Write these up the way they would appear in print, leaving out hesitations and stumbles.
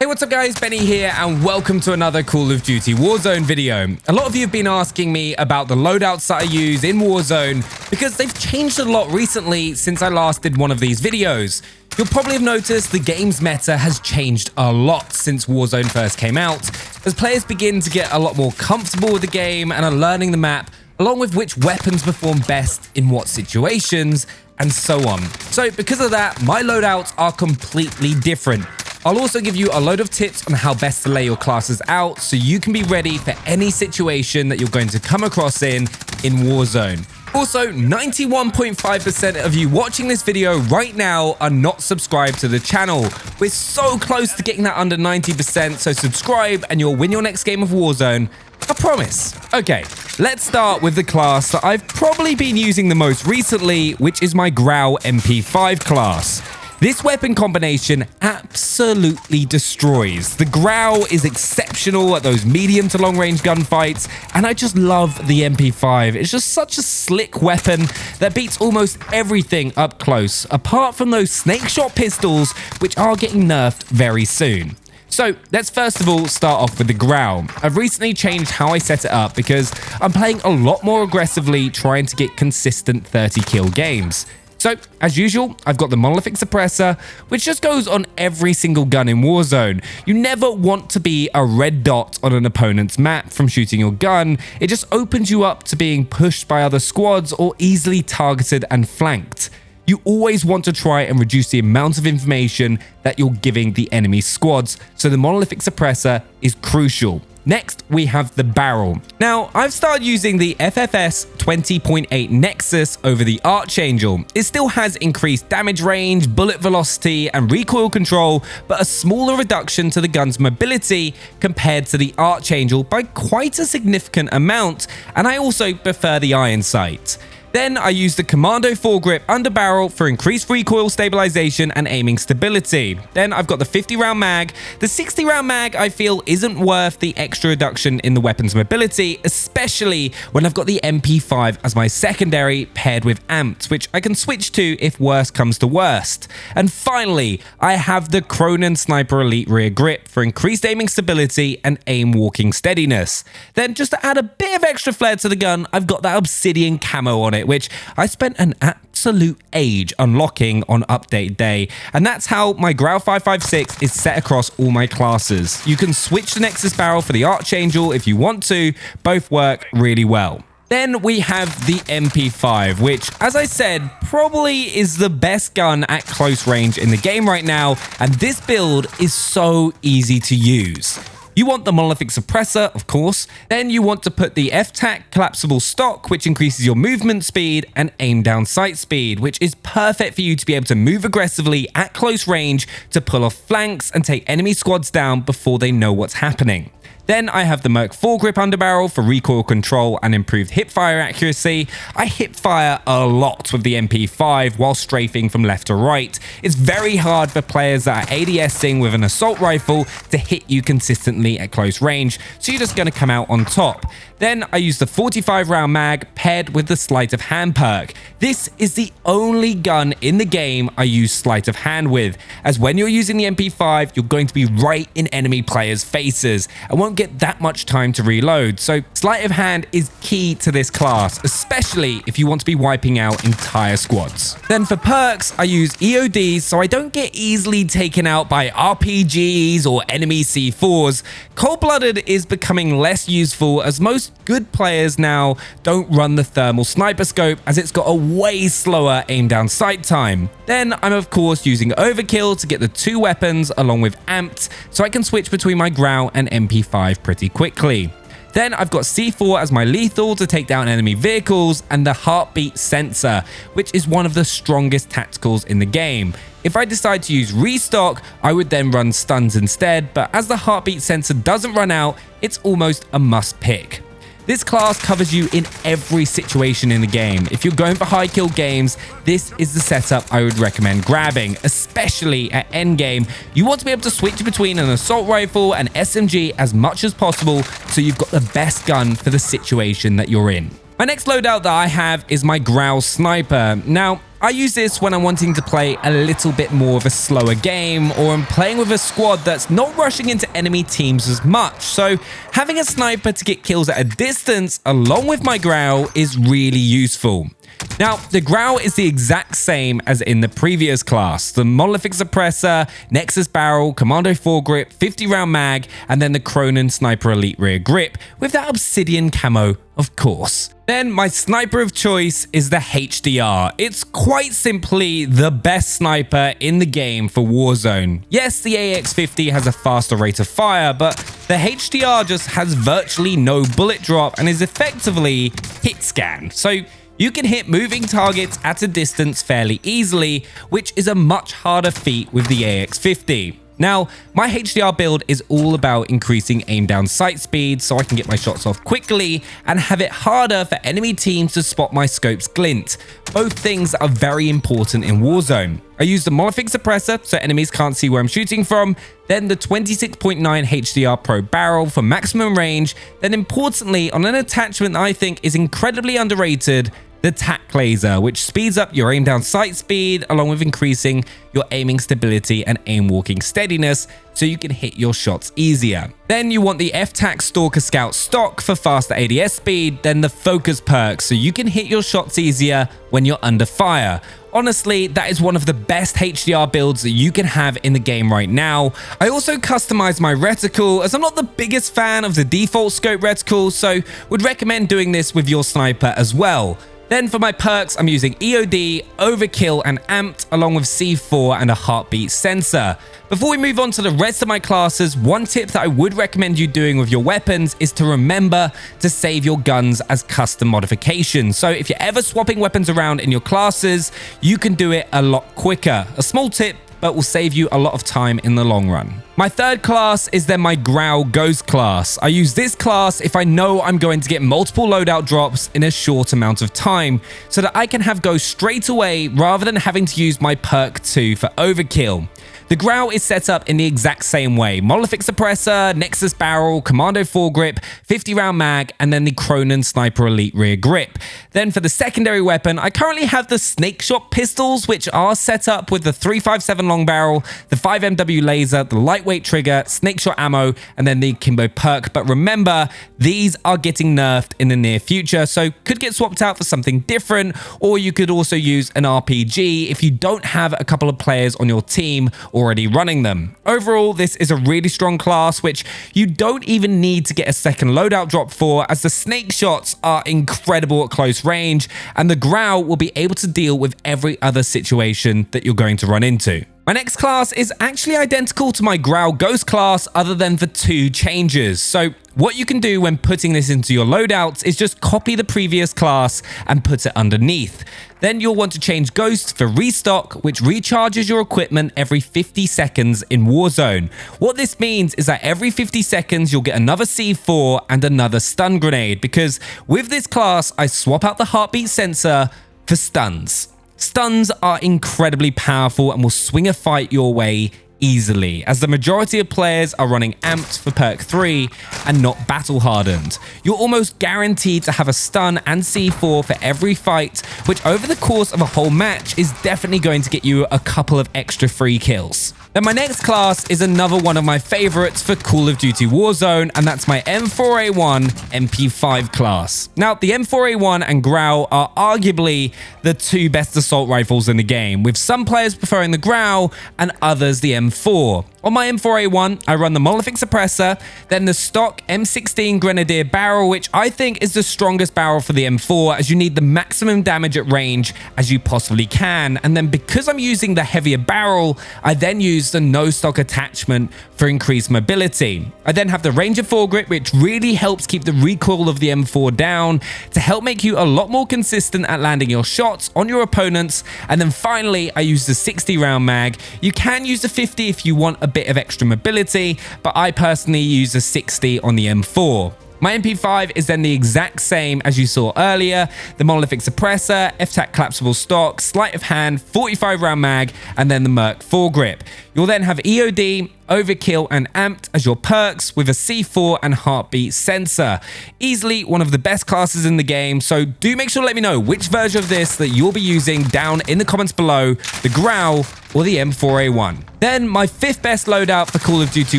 Hey, what's up guys, Benny here and welcome to another Call of Duty Warzone video. A lot of you have been asking me about the loadouts that I use in Warzone because they've changed a lot recently since I last did one of these videos. You'll probably have noticed the game's meta has changed a lot since Warzone first came out, as players begin to get a lot more comfortable with the game and are learning the map, along with which weapons perform best in what situations, and so on. So because of that, my loadouts are completely different. I'll also give you a load of tips on how best to lay your classes out so you can be ready for any situation that you're going to come across in Warzone. Also, 91.5% of you watching this video right now are not subscribed to the channel. We're so close to getting that under 90%, so subscribe and you'll win your next game of Warzone. I promise. Okay, let's start with the class that I've probably been using the most recently, which is my GRAU MP5 class. This weapon combination absolutely destroys. The GRAU is exceptional at those medium to long range gunfights, and I just love the MP5. It's just such a slick weapon that beats almost everything up close, apart from those snake shot pistols, which are getting nerfed very soon. So let's first of all start off with the GRAU. I've recently changed how I set it up because I'm playing a lot more aggressively, trying to get consistent 30 kill games. So, as usual, I've got the monolithic suppressor, which just goes on every single gun in Warzone. You never want to be a red dot on an opponent's map from shooting your gun. It just opens you up to being pushed by other squads or easily targeted and flanked. You always want to try and reduce the amount of information that you're giving the enemy squads, so the monolithic suppressor is crucial. Next, we have the barrel. Now, I've started using the FFS 20.8 Nexus over the Archangel. It still has increased damage range, bullet velocity, and recoil control, but a smaller reduction to the gun's mobility compared to the Archangel by quite a significant amount, and I also prefer the iron sight. Then I use the Commando foregrip underbarrel for increased recoil stabilization and aiming stability. Then I've got the 50 round mag. The 60 round mag I feel isn't worth the extra reduction in the weapon's mobility, especially when I've got the MP5 as my secondary paired with amped, which I can switch to if worst comes to worst. And finally, I have the Cronin Sniper Elite rear grip for increased aiming stability and aim walking steadiness. Then just to add a bit of extra flair to the gun, I've got that obsidian camo on it, which I spent an absolute age unlocking on update day, and that's how my GRAU 556 is set across all my classes. You can switch the Nexus barrel for the Archangel if you want to, both work really well. Then we have the MP5, which, as I said, probably is the best gun at close range in the game right now, and this build is so easy to use. You want the monolithic suppressor, of course. Then you want to put the F-Tac collapsible stock, which increases your movement speed, and aim down sight speed, which is perfect for you to be able to move aggressively at close range to pull off flanks and take enemy squads down before they know what's happening. Then I have the Merc foregrip underbarrel for recoil control and improved hipfire accuracy. I hipfire a lot with the MP5 while strafing from left to right. It's very hard for players that are ADSing with an assault rifle to hit you consistently at close range, so you're just going to come out on top. Then I use the 45 round mag paired with the sleight of hand perk. This is the only gun in the game I use sleight of hand with, as when you're using the MP5, you're going to be right in enemy players' faces and won't get that much time to reload. So sleight of hand is key to this class, especially if you want to be wiping out entire squads. Then for perks, I use EODs so I don't get easily taken out by RPGs or enemy C4s. Cold-blooded is becoming less useful as most good players now don't run the thermal sniper scope, as it's got a way slower aim down sight time. Then I'm of course using overkill to get the two weapons along with amped, so I can switch between my GRAU and MP5 pretty quickly. Then I've got C4 as my lethal to take down enemy vehicles, and the heartbeat sensor, which is one of the strongest tacticals in the game. If I decide to use restock, I would then run stuns instead, but as the heartbeat sensor doesn't run out, it's almost a must pick. This class covers you in every situation in the game. If you're going for high kill games, this is the setup I would recommend grabbing, especially at endgame. You want to be able to switch between an assault rifle and SMG as much as possible, so you've got the best gun for the situation that you're in. My next loadout that I have is my GRAU sniper. Now, I use this when I'm wanting to play a little bit more of a slower game, or I'm playing with a squad that's not rushing into enemy teams as much. So having a sniper to get kills at a distance along with my GRAU is really useful. Now, the GRAU is the exact same as in the previous class. The Monolithic Suppressor, Nexus Barrel, Commando Foregrip, 50 round mag, and then the Cronin Sniper Elite Rear Grip with that Obsidian camo, of course. Then my sniper of choice is the HDR. It's quite simply the best sniper in the game for Warzone. Yes, the AX50 has a faster rate of fire, but the HDR just has virtually no bullet drop and is effectively hit scan. So you can hit moving targets at a distance fairly easily, which is a much harder feat with the AX50. Now, my HDR build is all about increasing aim down sight speed so I can get my shots off quickly and have it harder for enemy teams to spot my scope's glint. Both things are very important in Warzone. I use the Monolithic Suppressor so enemies can't see where I'm shooting from, then the 26.9 HDR Pro barrel for maximum range, then importantly on an attachment that I think is incredibly underrated, the TAC laser, which speeds up your aim down sight speed along with increasing your aiming stability and aim walking steadiness so you can hit your shots easier. Then you want the F-TAC Stalker Scout stock for faster ADS speed, then the focus perk so you can hit your shots easier when you're under fire. Honestly, that is one of the best HDR builds that you can have in the game right now. I also customized my reticle as I'm not the biggest fan of the default scope reticle, so would recommend doing this with your sniper as well. Then for my perks, I'm using EOD, Overkill, and Amped, along with C4 and a heartbeat sensor. Before we move on to the rest of my classes, one tip that I would recommend you doing with your weapons is to remember to save your guns as custom modifications. So if you're ever swapping weapons around in your classes, you can do it a lot quicker. A small tip, but will save you a lot of time in the long run. My third class is then my GRAU Ghost class. I use this class if I know I'm going to get multiple loadout drops in a short amount of time, so that I can have Ghost straight away rather than having to use my perk 2 for overkill. The GRAU is set up in the exact same way. Monolithic Suppressor, Nexus Barrel, Commando Foregrip, 50 round mag, and then the Cronin Sniper Elite Rear Grip. Then for the secondary weapon, I currently have the Snake Shot pistols, which are set up with the 357 long barrel, the 5MW laser, the lightweight trigger, Snake Shot ammo, and then the Kimbo perk. But remember, these are getting nerfed in the near future, so could get swapped out for something different, or you could also use an RPG if you don't have a couple of players on your team already running them. Overall, this is a really strong class, which you don't even need to get a second loadout drop for, as the snake shots are incredible at close range, and the GRAU will be able to deal with every other situation that you're going to run into. My next class is actually identical to my GRAU Ghost class other than for 2 changes. So what you can do when putting this into your loadouts is just copy the previous class and put it underneath. Then you'll want to change Ghost for Restock, which recharges your equipment every 50 seconds in Warzone. What this means is that every 50 seconds you'll get another C4 and another stun grenade, because with this class I swap out the heartbeat sensor for stuns. Stuns are incredibly powerful and will swing a fight your way easily, as the majority of players are running amped for perk 3 and not battle hardened. You're almost guaranteed to have a stun and C4 for every fight, which over the course of a whole match is definitely going to get you a couple of extra free kills. Then my next class is another one of my favorites for Call of Duty Warzone, and that's my M4A1 MP5 class. Now, the M4A1 and GRAU are arguably the 2 best assault rifles in the game, with some players preferring the GRAU and others the M4. On my M4A1, I run the Monolithic Suppressor, then the stock M16 Grenadier barrel, which I think is the strongest barrel for the M4, as you need the maximum damage at range as you possibly can. And then because I'm using the heavier barrel, I then use the no stock attachment for increased mobility. I then have the Ranger foregrip, which really helps keep the recoil of the M4 down to help make you a lot more consistent at landing your shots on your opponents. And then finally, I use the 60 round mag. You can use the 50 if you want a bit of extra mobility, but I personally use a 60 on the M4. My MP5 is then the exact same as you saw earlier, the Monolithic Suppressor, F-TAC collapsible stock, sleight of hand, 45 round mag, and then the Merc foregrip. You'll then have EOD, Overkill, and Amped as your perks with a C4 and heartbeat sensor. Easily one of the best classes in the game, so do make sure to let me know which version of this that you'll be using down in the comments below, the GRAU or the M4A1. Then my 5th best loadout for Call of Duty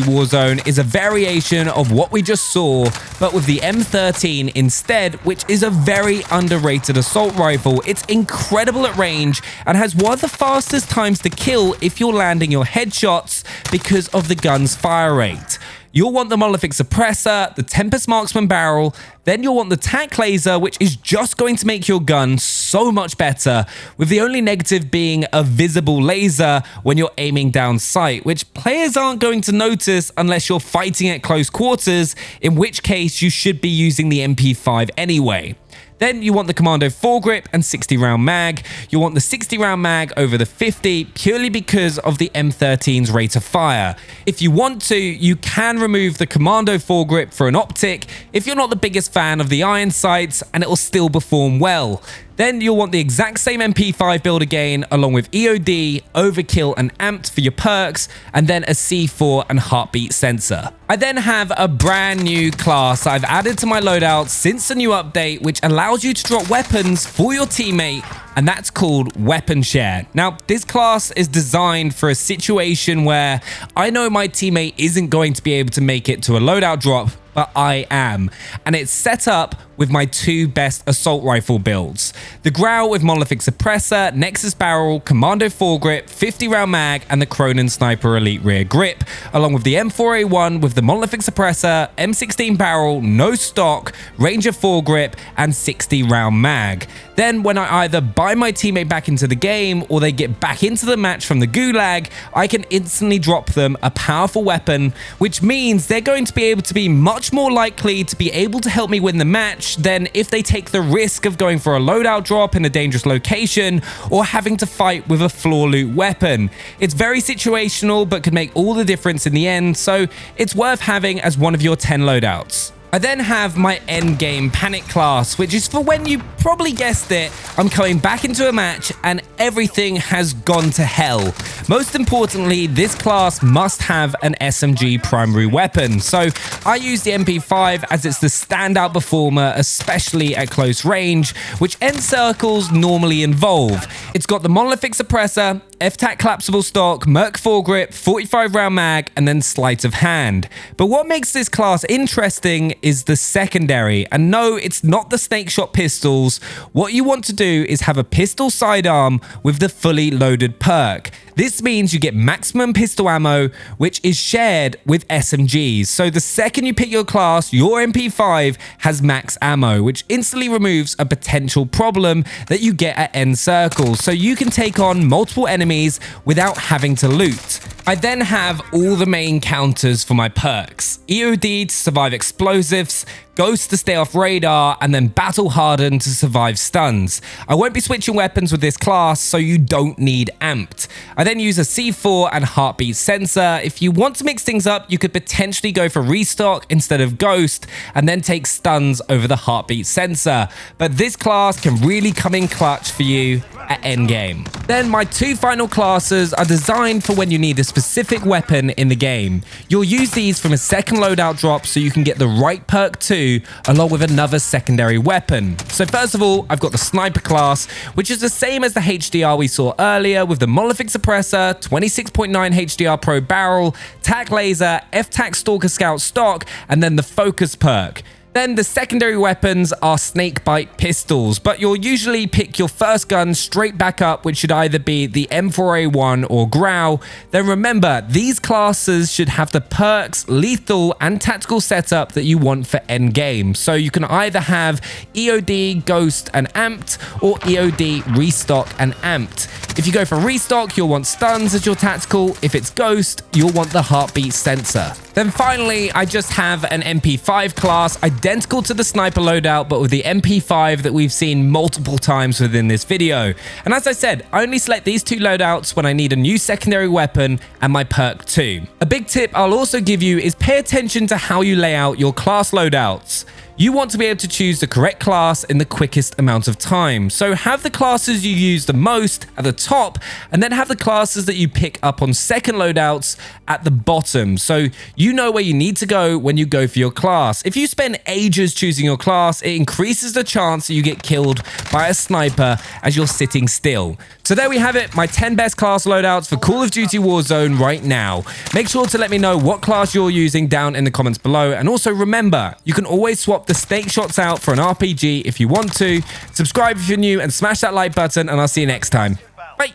Warzone is a variation of what we just saw, but with the M13 instead, which is a very underrated assault rifle. It's incredible at range and has one of the fastest times to kill if you're landing your headshots because of the gun's fire rate. You'll want the monolithic suppressor, the Tempest marksman barrel, then you'll want the tac laser, which is just going to make your gun so much better, with the only negative being a visible laser when you're aiming down sight, which players aren't going to notice unless you're fighting at close quarters, in which case you should be using the MP5 anyway. Then you want the Commando foregrip and 60 round mag. You want the 60 round mag over the 50 purely because of the M13's rate of fire. If you want to, you can remove the Commando foregrip for an optic if you're not the biggest fan of the iron sights, and it will still perform well. Then you'll want the exact same MP5 build again, along with EOD, Overkill, and Amped for your perks, and then a C4 and heartbeat sensor. I then have a brand new class I've added to my loadout since the new update, which allows you to drop weapons for your teammate, and that's called Weapon Share. Now, this class is designed for a situation where I know my teammate isn't going to be able to make it to a loadout drop, but I am. And it's set up with my 2 best assault rifle builds. The GRAU with monolithic suppressor, Nexus barrel, Commando foregrip, 50 round mag, and the Cronin sniper elite rear grip, along with the M4A1 with the monolithic suppressor, M16 barrel, no stock, Ranger foregrip, and 60 round mag. Then when I either buy my teammate back into the game or they get back into the match from the gulag, I can instantly drop them a powerful weapon, which means they're going to be able to be much more likely to be able to help me win the match than if they take the risk of going for a loadout drop in a dangerous location or having to fight with a floor loot weapon. It's very situational, but could make all the difference in the end, so it's worth having as one of your 10 loadouts. I then have my endgame panic class, which is for when you probably guessed it, I'm coming back into a match and everything has gone to hell. Most importantly, this class must have an SMG primary weapon. So I use the MP5 as it's the standout performer, especially at close range, which end circles normally involve. It's got the monolithic suppressor, F-TAC collapsible stock, Merc foregrip, 45 round mag, and then sleight of hand. But what makes this class interesting is the secondary. And no, it's not the snake shot pistols. What you want to do is have a pistol sidearm with the fully loaded perk. This means you get maximum pistol ammo, which is shared with SMGs. So the second you pick your class, your MP5 has max ammo, which instantly removes a potential problem that you get at end circles. So you can take on multiple enemies without having to loot. I then have all the main counters for my perks. EOD to survive explosives, Ghost to stay off radar, and then Battle Hardened to survive stuns. I won't be switching weapons with this class, so you don't need Amped. I then use a C4 and heartbeat sensor. If you want to mix things up, you could potentially go for restock instead of Ghost, and then take stuns over the heartbeat sensor. But this class can really come in clutch for you at endgame. Then my 2 final classes are designed for when you need a specific weapon in the game. You'll use these from a second loadout drop so you can get the right perk too, along with another secondary weapon. So first of all, I've got the sniper class, which is the same as the HDR we saw earlier, with the monolithic suppressor, 26.9 HDR Pro barrel, tac laser, F-TAC Stalker Scout stock, and then the focus perk. Then the secondary weapons are snakebite pistols, but you'll usually pick your first gun straight back up, which should either be the M4A1 or GRAU. Then remember, these classes should have the perks, lethal, and tactical setup that you want for endgame. So you can either have EOD, Ghost, and Amped, or EOD, Restock, and Amped. If you go for Restock, you'll want stuns as your tactical. If it's Ghost, you'll want the heartbeat sensor. Then finally, I just have an MP5 class. I identical to the sniper loadout, but with the MP5 that we've seen multiple times within this video. And as I said, I only select these two loadouts when I need a new secondary weapon and my perk too. A big tip I'll also give you is pay attention to how you lay out your class loadouts. You want to be able to choose the correct class in the quickest amount of time. So have the classes you use the most at the top, and then have the classes that you pick up on second loadouts at the bottom. So you know where you need to go when you go for your class. If you spend ages choosing your class, it increases the chance that you get killed by a sniper as you're sitting still. So there we have it, my 10 best class loadouts for Call of Duty Warzone right now. Make sure to let me know what class you're using down in the comments below. And also remember, you can always swap the snake shots out for an RPG if you want to. Subscribe if you're new and smash that like button, and I'll see you next time. Bye.